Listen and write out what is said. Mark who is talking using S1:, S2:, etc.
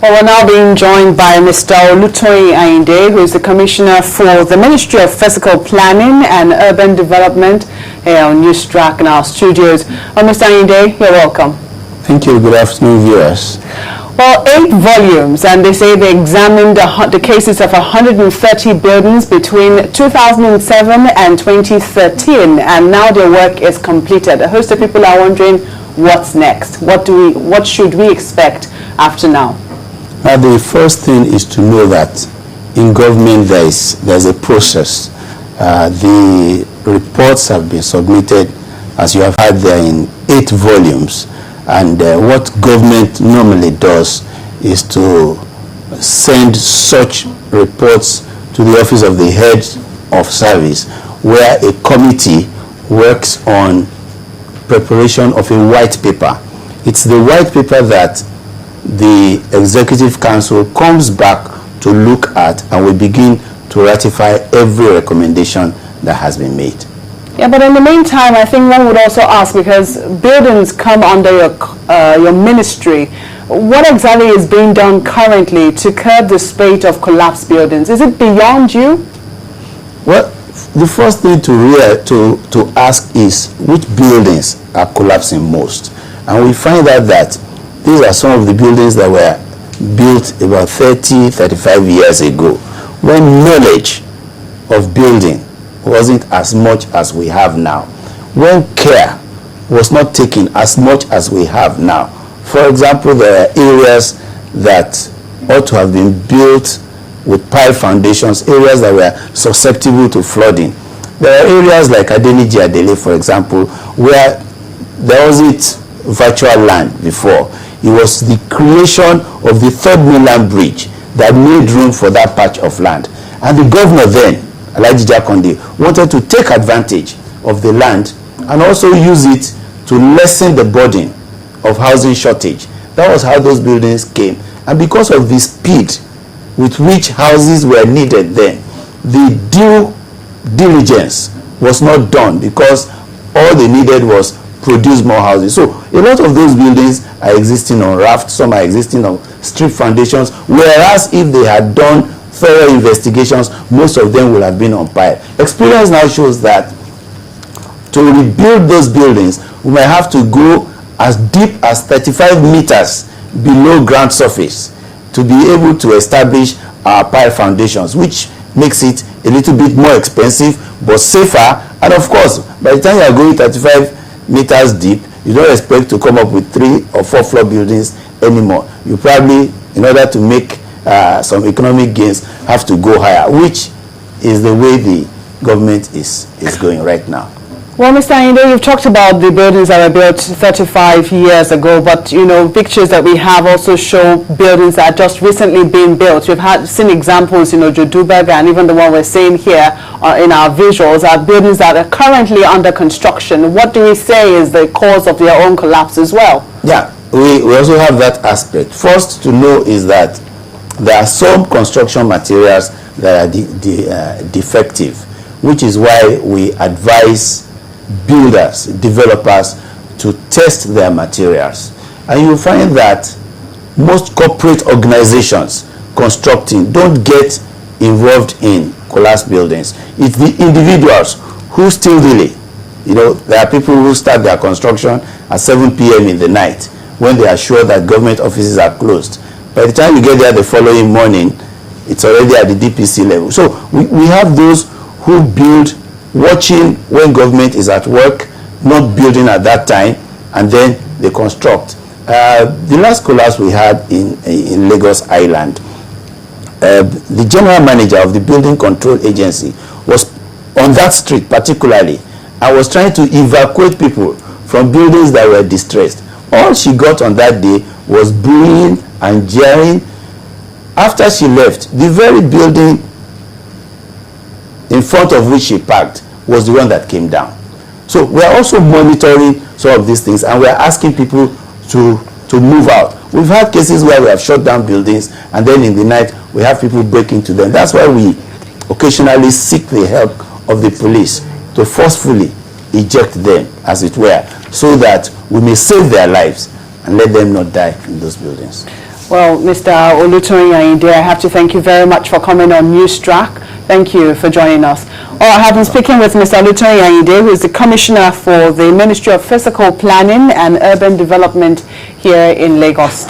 S1: Well, we're now being joined by Mr. Olutoyin Ayinde, who is the Commissioner for the Ministry of Physical Planning and Urban Development here on Newstrack in our studios. Mr. Ayinde, you're welcome.
S2: Thank you. Good afternoon, viewers.
S1: Well, 8 volumes, and they say they examined the cases of 130 buildings between 2007 and 2013, and now their work is completed. A host of people are wondering what's next. What should we expect after now?
S2: Now, the first thing is to know that in government there's a process. The reports have been submitted, as you have had there, in 8 volumes. And what government normally does is to send such reports to the office of the head of service, where a committee works on preparation of a white paper. It's the white paper that the Executive Council comes back to look at, and we begin to ratify every recommendation that has been made.
S1: Yeah, but in the meantime, I think one would also ask, because buildings come under your ministry, what exactly is being done currently to curb the spate of collapsed buildings? Is it beyond you?
S2: Well, the first thing to ask is which buildings are collapsing most, and we find out that these are some of the buildings that were built about 35 years ago, when knowledge of building wasn't as much as we have now, when care was not taken as much as we have now. For example, there are areas that ought to have been built with pile foundations, areas that were susceptible to flooding. There are areas like Adeniji Adele, for example, where there wasn't virtual land before. It was the creation of the third mainland bridge that made room for that patch of land. And the governor then, Alhaji Jakonde, wanted to take advantage of the land and also use it to lessen the burden of housing shortage. That was how those buildings came. And because of the speed with which houses were needed then, the due diligence was not done, because all they needed was produce more houses. So a lot of those buildings are existing on rafts, some are existing on strip foundations, whereas if they had done thorough investigations, most of them would have been on pile. Experience now shows that to rebuild those buildings, we might have to go as deep as 35 meters below ground surface to be able to establish our pile foundations, which makes it a little bit more expensive but safer. And of course, by the time you are going 35 meters deep, you don't expect to come up with 3 or 4 floor buildings anymore. You probably, in order to make some economic gains, have to go higher, which is the way the government is going right now.
S1: Well, Mr. Ayinde, you've talked about the buildings that were built 35 years ago, but pictures that we have also show buildings that are just recently being built. We've seen examples, Joduberg, and even the one we're seeing here in our visuals are buildings that are currently under construction. What do we say is the cause of their own collapse as well?
S2: Yeah, we also have that aspect. First to know is that there are some construction materials that are defective, which is why we advise builders, developers to test their materials. And you find that most corporate organizations constructing don't get involved in collapsed buildings. It's the individuals who still delay. There are people who start their construction at 7 p.m. in the night when they are sure that government offices are closed. By the time you get there the following morning, it's already at the DPC level. So we have those who build watching when government is at work, not building at that time, and then they construct. The last collapse we had in Lagos Island, the general manager of the Building Control Agency was on that street particularly, and was trying to evacuate people from buildings that were distressed. All she got on that day was booing and jeering. After she left, the very building in front of which she parked was the one that came down. So we are also monitoring some of these things, and we are asking people to move out. We've had cases where we have shut down buildings, and then in the night we have people break into them. That's why we occasionally seek the help of the police to forcefully eject them, as it were, so that we may save their lives and let them not die in those buildings.
S1: Well, Mr. Olutoyin Ayinde, I have to thank you very much for coming on Newstrack. Thank you for joining us. I have been speaking with Mr. Olutoyin Ayinde, who is the Commissioner for the Ministry of Physical Planning and Urban Development here in Lagos State.